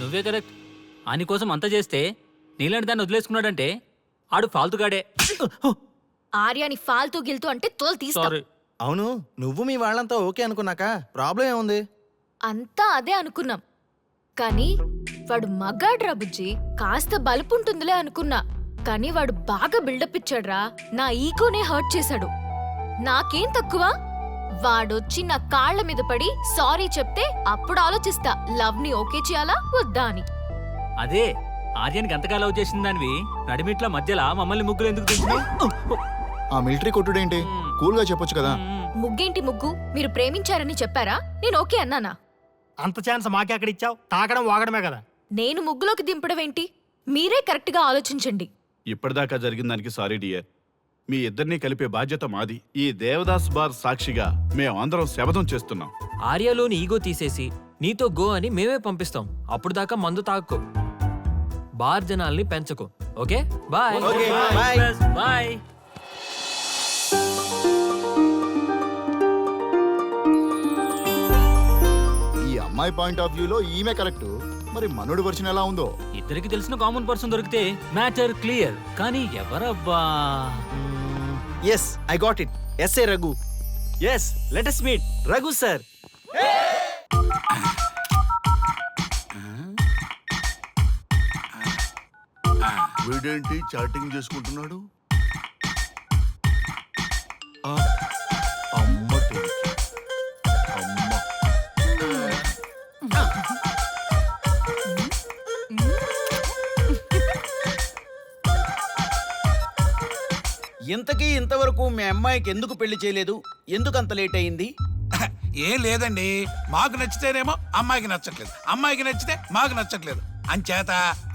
నువ్వే కరెక్ట్. ఆని కోసం అంత చేస్తే నీలాంటి దాన్ని వదిలేసుకున్నాడంటే ఆడు ఫాల్తుగాడే. ఆర్యాని ఫాల్తూ గిల్తూ అంటే తోలు తీస్తా. సారీ. అవును, నువ్వు మీ వాళ్ళంతా ఓకే అనుకున్నాక ప్రాబ్లం ఏముంది? అంతా అదే అనుకున్నాం, కానీ వాడు మగాడ్రా బుజ్జి. కాస్త బలుపుంటుందిలే అనుకున్నా, కానీ వాడు బాగా బిల్డప్ ఇచ్చాడ్రా. నా ఈగోనే హర్ట్ చేశాడు. నాకేం తక్కువ? వాడొచ్చి నా కాళ్ల మీద పడి సారీ చెప్తే అప్పుడు ఆలోచిస్తా లవ్ ని ఓకే చేయాలా వద్దా అని. అదే ఆర్యానికి అంతగా లవ్ చేసిన దానివి నడిమిట్ల మధ్యలో మమ్మల్ని ముగ్గురు ఎందుకు తెచ్చినావు? ఆ మిలిటరీ కొట్టుడేంటి? కూల్ గా చెప్పొచ్చు కదా. ముగ్గేంటి ముగ్గు? మీరు ప్రేమించారని చెప్పారా? నేను ఓకే అన్నానా? అంత ఛాన్స్ మాకే అక్కడ ఇచ్చావు. తాకడం వాగడమే కదా. నేను ముగ్గులోకి దింపడం ఏంటి? మీరే కరెక్ట్ గా ఆలోచించండి. ఇప్పటిదాకా జరిగిన దానికి సారీ డియర్. మీ ఇద్దరినీ కలిపే బాధ్యత మాది. ఈ దేవదాస్ బార్ సాక్షిగా మేమందరం శపథం చేస్తున్నాం. ఆర్యాలోని ఈగో తీసేసి నీతో గో అని మేమే పంపిస్తాం. అప్పుడు దాకా మందు తాక్కో. బార్ జనాల్ని పెంచకు. Okay bye. Okay, bye. Bye. ఈ అమ్మాయి పాయింట్ ఆఫ్ వ్యూలో ఈమె కరెక్ట్. మరి మనోడి వర్షన్ ఎలా ఉందో? ఇద్దరికి తెలిసిన కామన్ పర్సన్ దొరికితే మ్యాటర్ క్లియర్. కానీ ఎవరబ్బా? Yes, I got it. SA Raghu. Yes, let us meet Raghu sir. వీడేంటి చాటింగ్ చేసుకుంటున్నాడు? అమ్మ టెన్షన్. అమ్మ. ఇంతకీ ఇంతవరకు మీ అమ్మాయికి ఎందుకు పెళ్లి చేయలేదు? ఎందుకు అంత లేట్ అయింది? ఏం లేదండి, మాకు నచ్చితేనేమో అమ్మాయికి నచ్చట్లేదు, అమ్మాయికి నచ్చితే మాకు నచ్చట్లేదు. అంచేత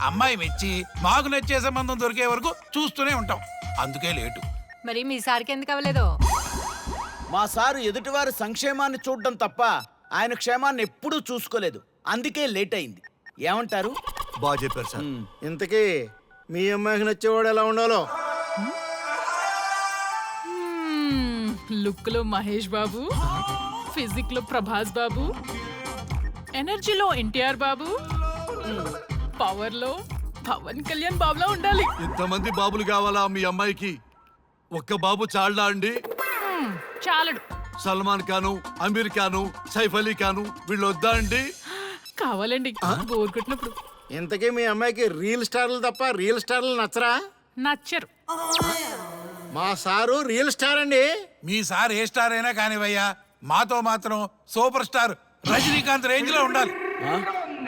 అమ్మాయి మెచ్చి మాకు నచ్చే సంబంధం దొరికే వరకు చూస్తూనే ఉంటాం. అందుకే లేటు. మరి మీ సార్కి ఎందుకు అవ్వలేదు? మా సారు ఎదుటివారి సంక్షేమాన్ని చూడడం తప్ప ఆయన క్షేమాన్ని ఎప్పుడూ చూసుకోలేదు. అందుకే లేట్ అయింది. ఏమంటారు? బాగా చెప్పారు సార్. ఇంతకీ మీ అమ్మాయికి నచ్చేవాడు ఎలా ఉండాలో? లుక్ లో మహేష్ బాబు, ఫిజిక్ లో ప్రభాస్ బాబు, ఎనర్జీలో ఎన్టీఆర్ బాబు, పవర్ లో పవన్ కళ్యాణ్ బాబులా ఉండాలి. ఇంతమంది బాబులు కావాలా మీ అమ్మాయికి? ఒక్క బాబు చాళ్ళా అండి? చాలడు. సల్మాన్ ఖాను, అమీర్ ఖాను, సైఫ్ అలీ ఖాను వీళ్ళు వద్దా అండి? కావాలండి బోర్ కొట్టినప్పుడు. ఇంతకీ మీ అమ్మాయికి రియల్ స్టార్లు తప్ప రియల్ స్టార్లు నచ్చరా? నచ్చరు. మా సారు రియల్ స్టార్ అండి. మీ సార్ ఏ స్టార్ అయినా కానివయ్యా, మాతో మాత్రం సూపర్ స్టార్ రజనీకాంత్ రేంజ్ లో ఉండాలి.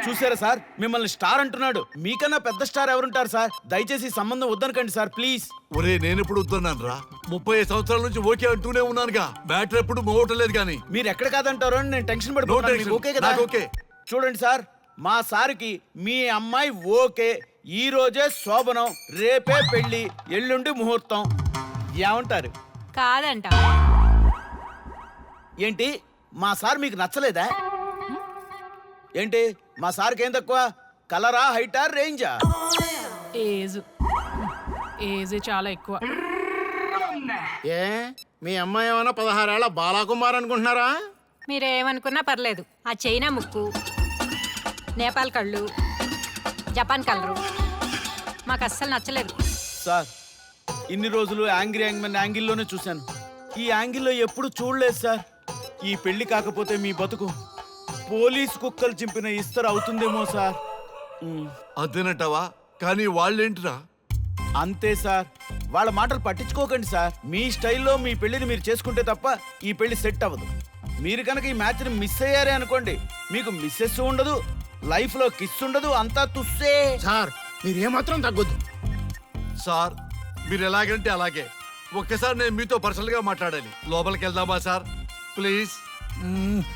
చూసారా సార్, మిమ్మల్ని స్టార్ అంటున్నాడు. మీకన్నా పెద్ద స్టార్ ఎవరుంటారు సార్? దయచేసి ఈ సంబంధం వద్దనకండి సార్, ప్లీజ్. ఒరే, నేను ఎప్పుడు వద్దన్నాను రా? 35 సంవత్సరాల నుంచి ఓకే అంటూనే ఉన్నానుగా. బ్యాటరీ ఎప్పుడు మోగటలేదు కానీ. మీరు ఎక్కడ కాదంటారో అని నేను టెన్షన్ పడిపోతున్నాను. మీకు ఓకే కదా? నాకు ఓకే. చూడండి సార్, మా సార్కి మీ అమ్మాయి ఓకే. ఈ రోజే శోభనం, రేపే పెళ్లి, ఎల్లుండి ముహూర్తం. ఏమంటారు? కాదంట. ఏంటి, మా సార్ మీకు నచ్చలేదా? ఏంటి, మా సార్కి ఏం తక్కువ? కలరా, హైటా, రేంజా? ఏజ్ చాలా ఎక్కువ. ఏ మీ అమ్మాయి ఏమైనా 16 ఏళ్ల బాలాకుమార్ అనుకుంటున్నారా? మీరేమనుకున్నా పర్లేదు. ఆ చైనా ముక్కు, నేపాల్ కళ్ళు, జపాన్ కలరు మాకు అస్సలు నచ్చలేదు. సార్, ఇన్ని రోజులు యాంగ్రీ యాంగ్మెన్ యాంగిల్లోనే చూశాను. ఈ యాంగిల్లో ఎప్పుడు చూడలేదు సార్. ఈ పెళ్లి కాకపోతే మీ బతుకు పోలీస్ కుక్కలు చింపిన ఇస్తరు అవుతుందేమో సార్. అదేనంటావా? కానీ వాళ్ళేంటిరా? అంతే సార్, వాళ్ళ మాటలు పట్టించుకోకండి సార్. మీ స్టైల్లో మీ పెళ్లిని మీరు చేసుకుంటే తప్ప ఈ పెళ్లి సెట్ అవ్వదు. మీరు కనుక ఈ మ్యాచ్ని మిస్ అయ్యారే అనుకోండి, మీకు మిస్సెస్ ఉండదు, లైఫ్ లో కిస్ ఉండదు, అంతా తుస్సే. సార్ మీరేమాత్రం తగ్గొద్దు. సార్, మీరు ఎలాగంటే అలాగే. ఒక్కసారి నేను మీతో పర్సనల్ గా మాట్లాడాలి. లోపలికి వెళ్దామా సార్? ప్లీజ్.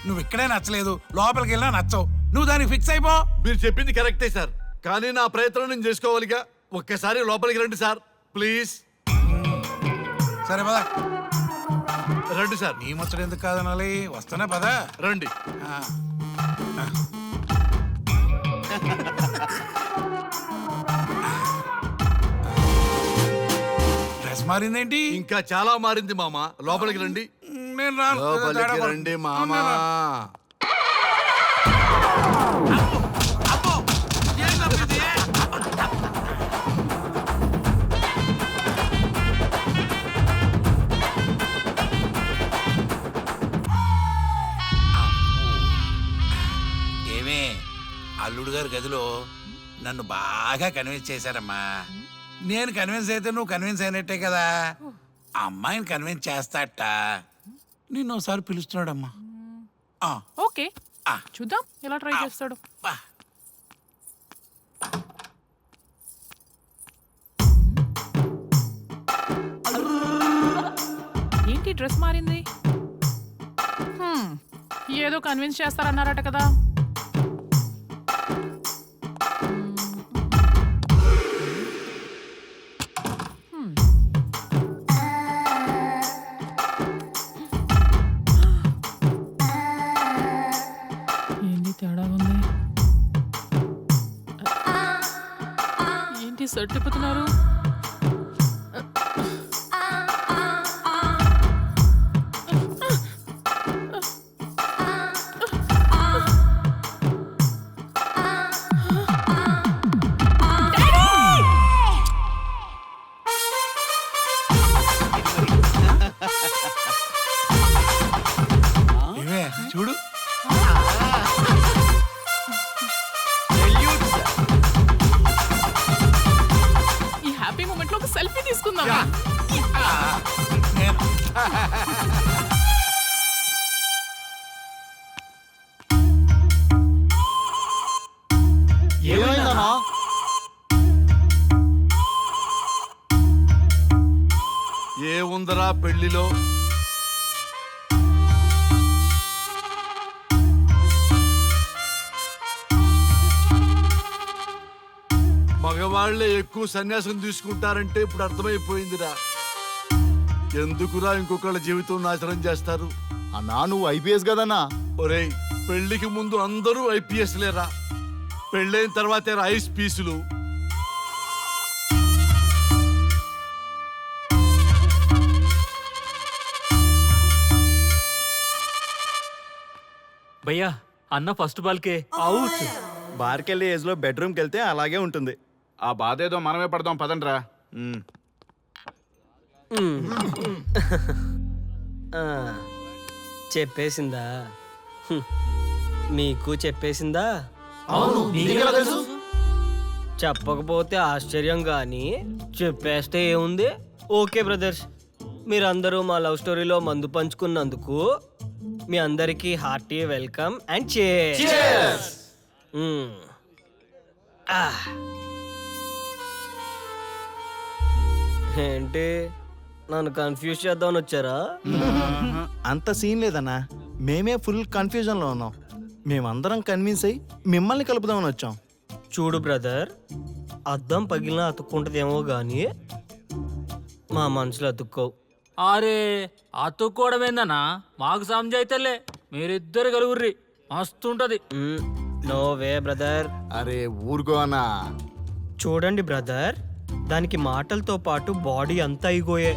నువ్వు ఇక్కడే నచ్చలేదు, లోపలికి వెళ్ళినా నచ్చవు. నువ్వు దానికి ఫిక్స్ అయిపో. మీరు చెప్పింది కరెక్టే సార్, కానీ నా ప్రయత్నం నేను చేసుకోవాలిగా. ఒక్కసారి లోపలికి రండి సార్, ప్లీజ్. సరే పదా. రండి సార్. నీ ముచ్చట ఎందుకు కాదనాలి? వస్తానే పదా. రండి. డ్రెస్ మారిందేంటి? ఇంకా చాలా మారింది మామ. లోపలికి రండి. నేను రాను. లోపలికి రండి మామా. అబ్బో అల్లుడు గారి గదిలో నన్ను బాగా కన్విన్స్ చేశారమ్మా. నేను కన్విన్స్ అయితే నువ్వు కన్విన్స్ అయినట్టే కదా. ఆ అమ్మాయిని కన్విన్స్ చేస్తాట. నిన్ను ఒకసారి పిలుస్తున్నాడమ్మా. ఆ, ఓకే ఆ. చూద్దాం ఎలా ట్రై చేస్తాడు. బా. ఏంటి డ్రెస్ మారింది? ఏదో కన్విన్స్ చేస్తారన్నారట కదా. ఏంటి తేడా ఉంది? ఏంటి షర్ట్ తిప్పుతున్నారు? ఏమే చూడు. ఈ హ్యాపీ మూమెంట్ లో ఒక సెల్ఫీ తీసుకుందాం. నేను ఏమైందన్నా? ఏముందరా పెళ్లిలో? మగవాళ్లే ఎక్కువ సన్యాసం తీసుకుంటారంటే ఇప్పుడు అర్థమైపోయిందిరా. ఎందుకురా ఇంకొకళ్ళ జీవితం నాశనం చేస్తారు? అన్నా నువ్వు ఐపీఎస్ కదన్నా. ఒరేయ్, పెళ్లికి ముందు అందరూ ఐపీఎస్ లేరా, పెళ్ళైన తర్వాతే ఐస్ పీసులు. భయ్యా అన్న ఫస్ట్ బాల్కే అవుట్. బార్కెళ్ళి ఏజ్ లో బెడ్రూమ్కి వెళ్తే అలాగే ఉంటుంది. ఆ బాధ ఏదో మనమే పడదాం పదండ్రా. చెప్పేసిందా? మీకు చెప్పేసిందా? చెప్పకపోతే ఆశ్చర్యం కానీ చెప్పేస్తే ఏముంది? ఓకే బ్రదర్స్, మీరందరూ మా లవ్ స్టోరీలో మందు పంచుకున్నందుకు మీ అందరికీ హార్టీ వెల్కమ్ అండ్ cheers. ఏంటి నన్ను కన్ఫ్యూజ్ చేద్దామని వచ్చారా? అంత సీన్ లేదన్నా, మేమే ఫుల్ కన్ఫ్యూజన్ లో ఉన్నాం. మేమందరం కన్విన్స్ అయ్యి మిమ్మల్ని కలుపుదామని వచ్చాం. చూడు బ్రదర్, అద్దం పగిలినా అతుక్కుంటదేమో గానీ మా మనసులో అతుక్కోవు. అరే అతుక్కోవడమేందన్నా, మాకు సంజాయితేలే, మీరిద్దరు కలుగుర్రి మస్తుంటది. No way brother. అరే ఊరుకో అన్నా. చూడండి బ్రదర్, దానికి మాటలతో పాటు బాడీ అంతా ఇగోయే.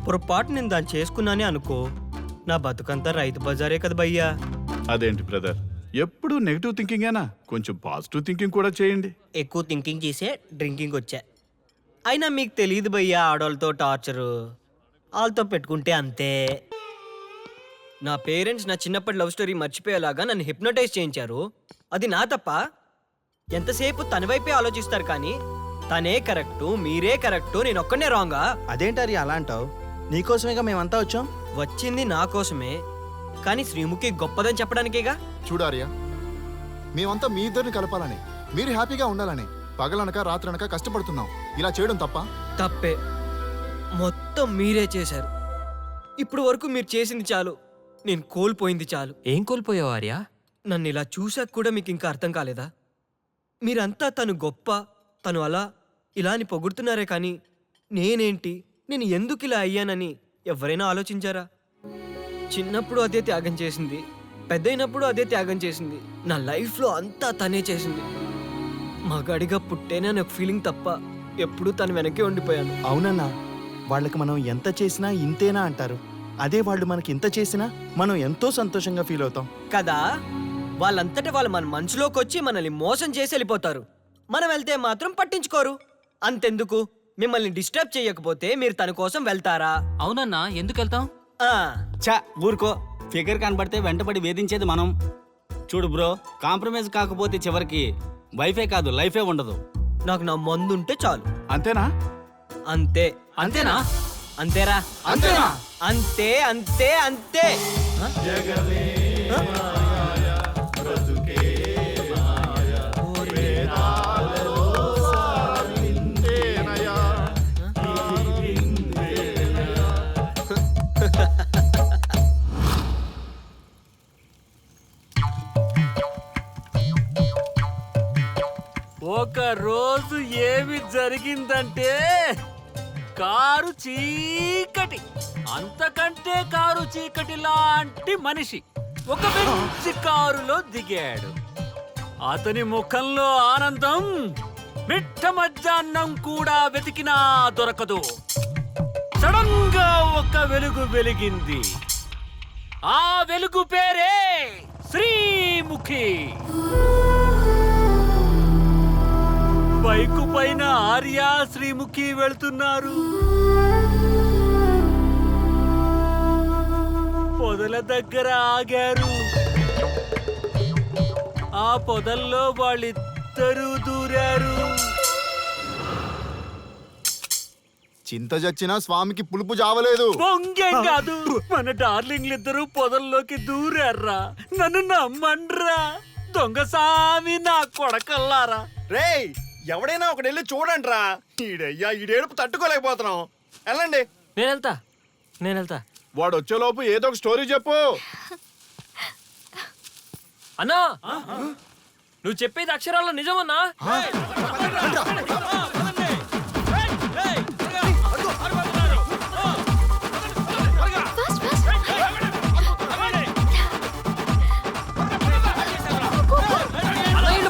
పొరపాటు నేను దాన్ని చేసుకున్నానే అనుకో, నా బతుకంతా రైతు బజారే కదా భయ్యా. అదేంటి బ్రదర్, ఎప్పుడు నెగిటివ్ థింకింగేనా? కొంచెం పాజిటివ్ థింకింగ్ కూడా చేయండి. ఎక్కువ థింకింగ్ చేసే డ్రింకింగ్ వచ్చా. అయినా మీకు తెలియదు భయ్యా ఆడవాళ్ళతో టార్చరు. వాళ్ళతో పెట్టుకుంటే అంతే. నా పేరెంట్స్ నా చిన్నప్పటి లవ్ స్టోరీ మర్చిపోయేలాగా నన్ను హిప్నోటైజ్ చేయించారు. అది నా తప్ప? ఎంతసేపు తన వైపే ఆలోచిస్తారు కానీ తనే కరెక్టు, మీరే కరెక్టు, నేను ఒక్కనే రాంగా? అదేంటారి అలా అంటావు? నీకోసమేగా మేమంతా వచ్చాం. వచ్చింది నా కోసమే, కానీ శ్రీముఖి గొప్పదని చెప్పడానికేగా. చూడారియా, మేమంతా మీ ఇద్దరిని కలపాలని, మీరు హ్యాపీగా ఉండాలని పగలనక రాత్రనక కష్టపడుతున్నాం. ఇలా చేయడం తప్ప? తప్పే. మొత్తం మీరే చేశారు. ఇప్పుడు వరకు మీరు చేసింది చాలు, నేను కోల్పోయింది చాలు. ఏం కోల్పోయావు ఆర్య? నన్ను ఇలా చూసాక కూడా మీకు ఇంకా అర్థం కాలేదా? మీరంతా తను గొప్ప, తను అలా ఇలా అని పొగుడుతున్నారే కానీ నేనేంటి, నేను ఎందుకు ఇలా అయ్యానని ఎవరైనా ఆలోచించారా? చిన్నప్పుడు అదే త్యాగం చేసింది, పెద్దయినప్పుడు అదే త్యాగం చేసింది. నా లైఫ్లో అంతా తనే చేసింది. మగాడిగా పుట్టేనే అనే ఫీలింగ్ తప్ప ఎప్పుడూ తను వెనకే ఉండిపోయాను. అవునన్నా, వాళ్ళకి మనం ఎంత చేసినా ఇంతేనా అంటారు. అదే వాళ్ళు మనకి ఇంత చేసినా మనం ఎంతో సంతోషంగా ఫీల్ అవుతాం కదా. వాళ్ళంతటా వాళ్ళు మన మనసులోకి వచ్చి మనల్ని మోసం చేసి వెళ్ళిపోతారు. మనం వెళ్తే మాత్రం పట్టించుకోరు. అంతెందుకు, మిమ్మల్ని డిస్టర్బ్ చేయకపోతే మీరు తన కోసం వెళ్తారా? అవునన్నా, ఎందుకు వెళ్తాం? ఆ, చా ఊరుకో. ఫిగర్ కనబడితే వెంటబడి వేధించేది మనం. చూడు బ్రో, కాంప్రమైజ్ కాకపోతే చివరికి వైఫే కాదు లైఫే ఉండదు. నాకు నా మందుంటే చాలు. అంతేనా? అంతే. అంతేనా? అంతేరా. అంతేనా? అంతే అంతే అంతే. ఒక రోజు ఏమి జరిగిందంటే కారు చీకటి, అంతకంటే కారు చీకటి లాంటి మనిషి ఒక మంచి కారులో దిగాడు. అతని ముఖంలో ఆనందం మిట్ట మధ్యాహ్నం కూడా వెతికినా దొరకదు. సడన్ గా ఒక వెలుగు వెలిగింది. ఆ వెలుగు పేరే శ్రీముఖి. బైకు పైన ఆర్య శ్రీముఖి వెళ్తున్నారు. పొదల దగ్గర ఆగారు. ఆ పొదల్లో వాళ్ళిద్దరూ దూరారు. చింత చచ్చినా స్వామికి పులుపు జావలేదు. పొంగేం కాదు, మన డార్లింగ్లిద్దరూ పొదల్లోకి దూరారా. నన్ను నమ్మండ్రా దొంగ సామి నా కొడకల్లారా. రేయ్, ఎవడైనా ఒకటి వెళ్ళి చూడండి రా. ఈడయ్యా ఈడేడుపు తట్టుకోలేకపోతున్నాం. వెళ్ళండి. నేను వెళ్తా. వాడు వచ్చేలోపు ఏదో ఒక స్టోరీ చెప్పు. అన్నా, నువ్వు చెప్పేది అక్షరాల్లో నిజమన్నా?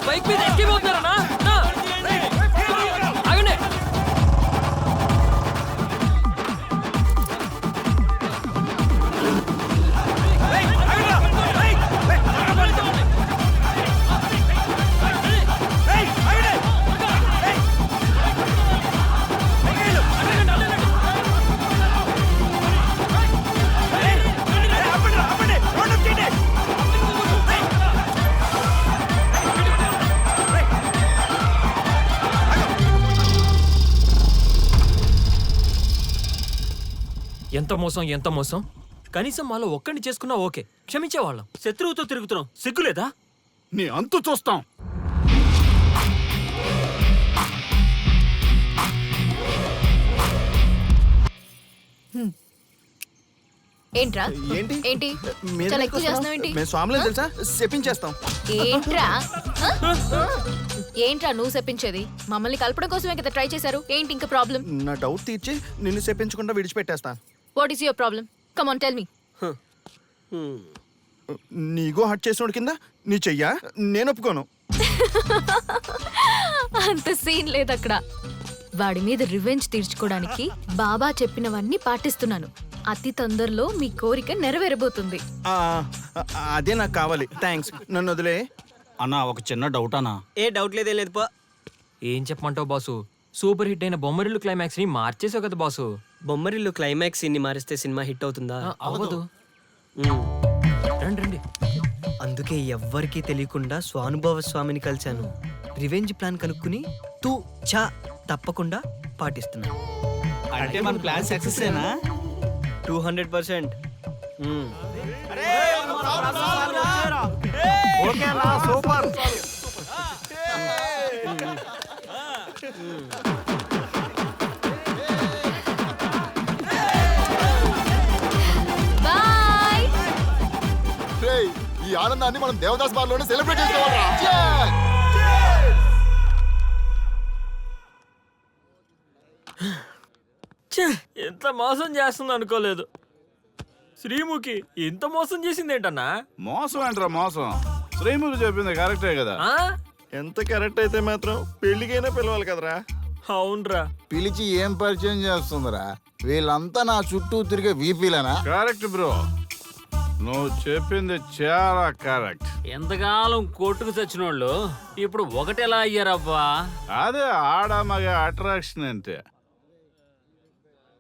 బైక్ మీద ఎక్కిపోతున్నారన్నా. ఆగండి. ఎంత మోసం. కనీసం మాలో ఒక్కడిని చేసుకున్నా ఓకే, క్షమించేవాళ్ళం. శత్రువుతో తిరుగుతున్నాం, సిగ్గులేదా? నీ అంతు చూస్తాం. ఏంట్రా? ఏంటి? ఏంటి మీరు చాలా ఎందుకు ఎక్కువ వస్తున్నావు? చేస్తున్నావు ఏంటి? మేము స్వామిలో తెలుసా చెప్పించేస్తాం. ఏంట్రా? ఏంట్రా నువ్వు చెప్పించేది? మమ్మల్ని కలపడం కోసమే కదా ట్రై చేశారు. ఏంటి ఇంకా ప్రాబ్లం? నా డౌట్ తీర్చి నిన్ను చెప్పించకుండా విడిచిపెట్టేస్తా. What is your problem? Come on tell me. నీగో హట్ చేసినోడి కింద నీ చెయ్యా? నేను ఒప్పుకోను. అంత సీన్ లేదు అక్కడ. వాడి మీద రివెంజ్ తీర్చుకోవడానికి బాబా చెప్పినవన్నీ పాటిస్తున్నాను. అతి తొందరలో మీ కోరిక నెరవేరబోతుంది. అదే నాకు కావాలి. థ్యాంక్స్, నన్ను వదిలే. అన్నా, ఒక చిన్న డౌట్ అన్నా. ఏ డౌట్ లేదేం లేదు పో. ఏం చెప్పమంటావు బాసు? సూపర్ హిట్ అయిన బొమ్మరిల్లు క్లైమాక్స్ ని మార్చేసావు కదా బాసు. బొమ్మరిల్లు క్లైమాక్స్ ఇన్ని మారిస్తే సినిమా హిట్ అవుతుందా? అవ్వదు. రండి. అందుకే ఎవ్వరికీ తెలియకుండా స్వానుభవ స్వామిని కలిశాను. రివెంజ్ ప్లాన్ కనుక్కుని తూ చా తప్పకుండా పాటిస్తున్నాను. అంటే మన ప్లాన్ సక్సెస్ ఏనా? 200%. సూపర్. బాయ్. ఈ ఆనందాన్ని మనం దేవదాస్ బార్ లోనే సెలబ్రేట్ చేసుకోవాలా? ఎంత మోసం చేస్తుంది అనుకోలేదు. శ్రీముఖి ఇంత మోసం చేసింది ఏంటన్నా? మోసం అంటారా? మోసం శ్రీముఖి చెప్పింది కరెక్టే కదా. ఎంత కరెక్ట్ అయితే మాత్రం పెళ్లికైనా పిలవాలి కదరా. అవునరా. పిలిచి ఏం పరిచయం చేస్తుందిరా? వీళ్ళంతా నా చుట్టూ తిరిగే వీపీలేనా? కరెక్ట్ బ్రో, నువ్వు చెప్పింది చాలా కరెక్ట్. ఎంతకాలం కొట్టుకు చచ్చినోళ్ళు ఇప్పుడు ఒకటెలా అయ్యారబ్బా? అదే ఆడ మగ అట్రాక్షన్ అంటే.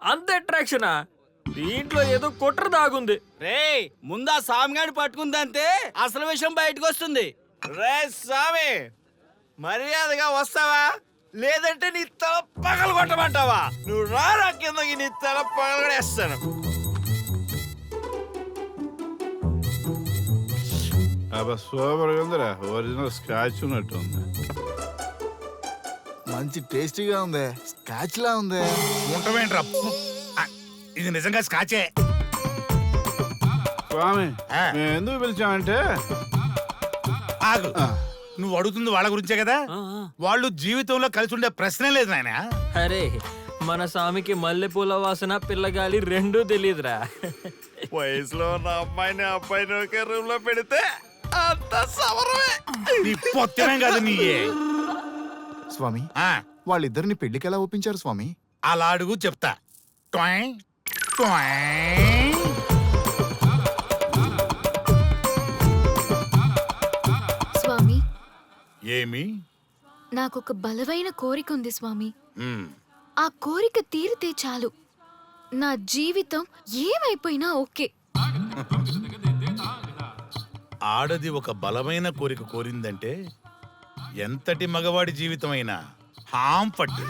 అంత అట్రాక్షనా? దీంట్లో ఏదో కుట్ర దాగుంది. రే ముందా స్వామిగాడిని పట్టుకుందంటే అసలు విషయం బయటకు వస్తుంది. రే స్వామి, మర్యాదగా వస్తావా లేదంటే నీ తల పగలు కొట్టమంటావా? నువ్వు రారా కిందకి, నీ తల పగలగడేస్తాను. అబ్బా సూపర్గా ఉందిరా, ఒరిజినల్ స్కాచ్ ఉన్నట్టు ఉంది. మంచి టేస్టీగా ఉంది, స్కాచ్ లా ఉంది. ఉంటామేంట్రా? ఇది నిజంగా స్కాచే. స్వామి మేము ఎందుకు పిలిచామంటే ఆగు, నువ్వు అడుగుతుంది వాళ్ళ గురించే కదా. వాళ్ళు జీవితంలో కలిసి ఉండే ప్రశ్నే లేదు నాయన. అరే మన స్వామికి మల్లెపూల వాసన పిల్లగాలి రెండూ తెలియదురా. వయసులో ఉన్న అమ్మాయిని అబ్బాయిని ఒకే రూమ్ లో పెడితే అంత సవరమే. నీ పొత్తమేం కాదు నీ. స్వామి వాళ్ళిద్దరిని పెళ్లికి ఎలా ఒప్పించారు స్వామి? అలా అడుగు చెప్తా. ట్వాయ్, ట్వాయ్. స్వామి, ఏమి? నాకొక బలమైన కోరిక ఉంది స్వామి. మ్, ఆ కోరిక తీరితే చాలు, నా జీవితం ఏమైపోయినా ఓకే. ఆడది ఒక బలమైన కోరిక కోరిందంటే ఎంతటి మగవాడి జీవితమైనా హాం పట్టు.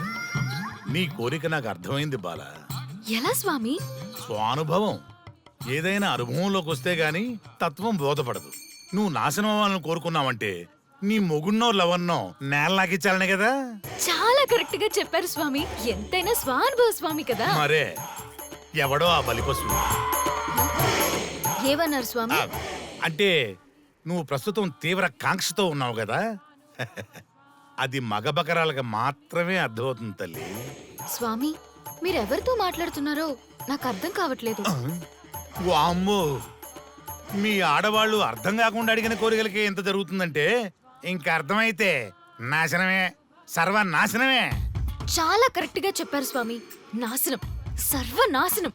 నీ కోరిక నాకు అర్థమైంది బాల. ఎలా స్వామి? స్వానుభవం. ఏదైనా అనుభవంలోకి వస్తే గాని తత్వం బోధపడదు. నువ్వు నాశనం అవ్వాలని కోరుకున్నావంటే నీ మొగున్నో లవన్నో నేలలాగిచ్చాలనే కదా. చాలా కరెక్ట్ గా చెప్పారు స్వామి. ఎంతైనా స్వానుభవ స్వామి కదా. మరే ఎవడో ఆ బలిపశు. ఏమన్నారు స్వామి? అంటే నువ్వు ప్రస్తుతం తీవ్ర కాంక్షతో ఉన్నావు కదా. అది మగ బకరాలకు మాత్రమే అర్థమవుతుంది తల్లి. స్వామి, మీరెవరితో మాట్లాడుతున్నారో నాకు అర్థం కావట్లేదు. వామ్మో, మీ ఆడవాళ్ళు అర్థం కాకుండా అడిగిన కోరికలకి ఎంత జరుగుతుందంటే ఇంకా అర్థమైతే నాశనమే, సర్వనాశనమే. చాలా కరెక్ట్ గా చెప్పారు స్వామి. నాశనం, సర్వనాశనం.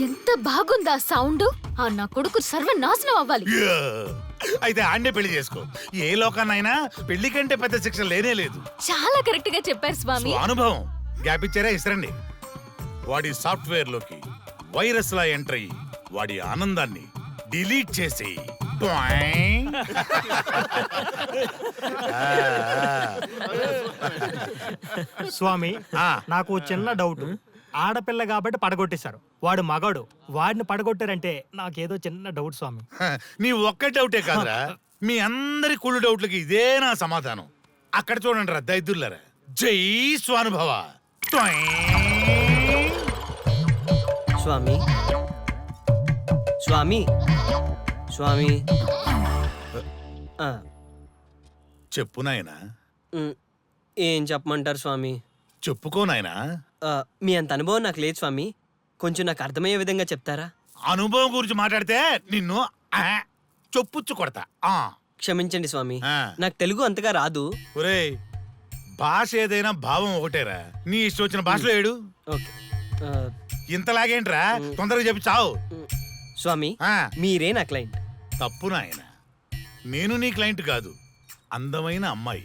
ఎంత బాగుందా సౌండ్! ఆ నా కొడుకు సర్వనాశనం అవ్వాలి. యా! అయితే ఆండే పెళ్లి చేసుకో. ఏ లోకాన్నైనా పెళ్లి కంటే పెద్ద శిక్ష లేనే లేదు. చాలా కరెక్ట్ గా చెప్పారు స్వామి. అనుభవం గ్యాప్ ఇచ్చారా? ఇస్తారండి. వాడి సాఫ్ట్వేర్ లోకి వైరస్ లా ఎంటర్ అయ్యి వాడి ఆనందాన్ని డిలీట్ చేసి స్వామి, నాకు చిన్న డౌట్. ఆడపిల్ల కాబట్టి పడగొట్టేశారు, వాడు మగాడు, వాడిని పడగొట్టారంటే నాకేదో చిన్న డౌట్ స్వామి. నీ ఒక్క డౌటే కాదురా, మీ అందరి కుళ్ళు డౌట్లకి ఇదే నా సమాధానం. అక్కడ చూడండి రా దైదుర్లరా. జై స్వానుభవ. స్వామి, స్వామి, స్వామి. చెప్పు నాయనా. ఏం చెప్పమంటారు స్వామి? చెప్పుకో నాయనా. మీ అంత అనుభవం నాకు లేదు స్వామి, కొంచెం నాకు అర్థమయ్యే విధంగా చెప్తారా? అనుభవం గురించి మాట్లాడితే నిన్ను చొప్పుచ్చు కొడతా. క్షమించండి స్వామి, నాకు తెలుగు అంతగా రాదు. ఒరేయ్, భాష ఏదైనా భావం ఒకటేరా. నీ ఇష్టం వచ్చిన భాషలో ఏడు. ఇంతలాగేంట్రా, తొందరగా చెప్పి చావు. స్వామి, మీరే నా క్లయింట్. తప్పు నాయన, నేను నీ క్లయింట్ కాదు, అందమైన అమ్మాయి.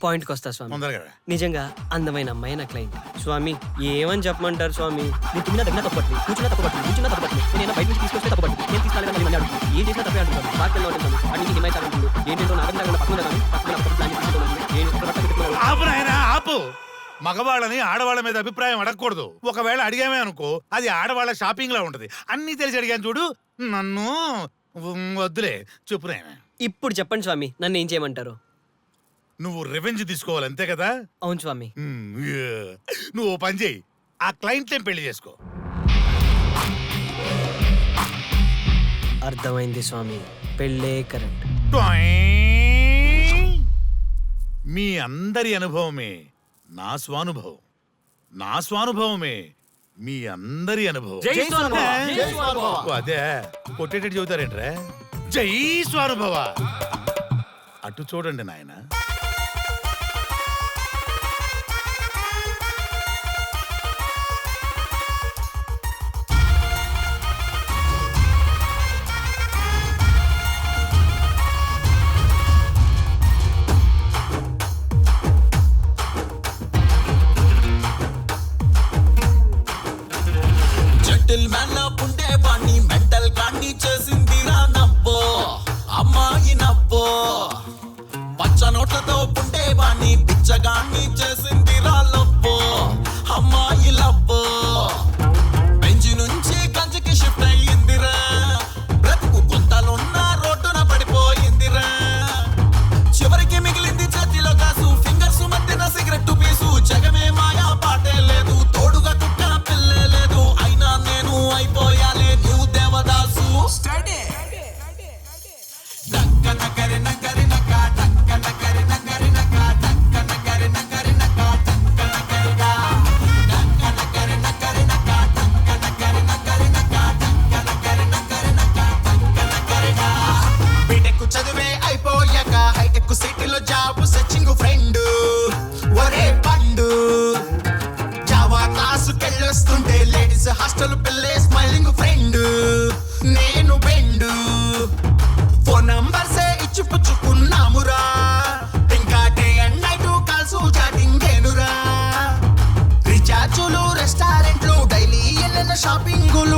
పాయింట్కి వస్తా స్వామి. తొందరగా. నిజంగా అందమైన అమ్మాయి నా క్లయింట్. స్వామి, ఏమని చెప్పమంటారు స్వామి? నేను తిన్నా దగ్గర తప్పట్టు, కూర్చున్నా తప్పట్టు, కూర్చున్నా తప్పట్టు, నేను బయట నుంచి తీసుకొస్తే తప్పట్టు, నేను తీసుకెళ్ళాలని మళ్ళీ అడుగుతాను. ఏం చేసినా తప్పే అడుగుతాను. బాగా ఉంటుంది, అన్ని హిమాయత్ ఉంటుంది. ఏంటంటే నాగంగా పక్కన ఆపు నాయనా, ఆపు. మగవాళ్ళని ఆడవాళ్ళ మీద అభిప్రాయం అడగకూడదు. ఒకవేళ అడిగామే అనుకో, అది ఆడవాళ్ళ షాపింగ్ లా ఉంటది. అన్ని తెలిసి అడిగాను చూడు, నన్ను వద్దులే. చెప్పు నాయనా. ఇప్పుడు చెప్పండి స్వామి, నన్ను ఏం చేయమంటారు? నువ్వు రివెంజ్ తీసుకోవాలి, అంతే కదా? అవును స్వామి. నువ్వు ఓ పని చేయి, ఆ క్లయింట్ పెళ్లి చేసుకో. అర్థమైంది స్వామి, పెళ్ళే కరెక్ట్. మీ అందరి అనుభవమే నా స్వానుభవం, నా స్వానుభవమే మీ అందరి అనుభవం. అదే కొట్టేటట్టు చెబుతారేంట్రా? జై స్వానుభవ. అటు చూడండి నాయన. Gentleman వాణ్ణి పిచ్చగాన్ని చేసింది రాళ్ళప్పో అమ్మాయి లవ్వో బెంచి నుంచి కంచికి షిఫ్ట్ అయ్యిందిరా బ్రతుకు గుంతలున్న రోడ్డున పడిపోయిందిరా చివరికి మిగిలింది చేతిలో కాసు ఫింగర్స్ మధ్యన సిగరెట్ పీసు జగమే మాయా పాటే లేదు తోడుగా కుక్క పిల్లే లేదు అయినా నేను అయిపోయాలే నువ్వు దేవదాసు డక్క నకరి నకరి నక డక్క నకరి నకరి నక డక్క నకరి నకరి నక డక్క నకరిగా డక్క నకరి నకరి నక డక్క నకరి నకరి నక డక్క నకరి నకరి నక డక్క నకరిగా బీటెక్ చదివే అయిపోయాక హైటెక్ సిటీలో జాబ్ సెర్చింగ్ ఫ్రెండ్ ఒరే పండు జావా క్లాసుకెళ్ళొస్తుంటే లేడీస్ హాస్టల్ పిల్లే స్మైలింగ్ ఫ్రెండ్ నేను బెండు ఫోన్ నంబర్సే ఇచ్చి పుచ్చుకున్నామురా ఇంకా day and night calls chatting ఏనురా రీఛార్జులు రెస్టారెంట్లు డైలీ వెళ్ళిన షాపింగులు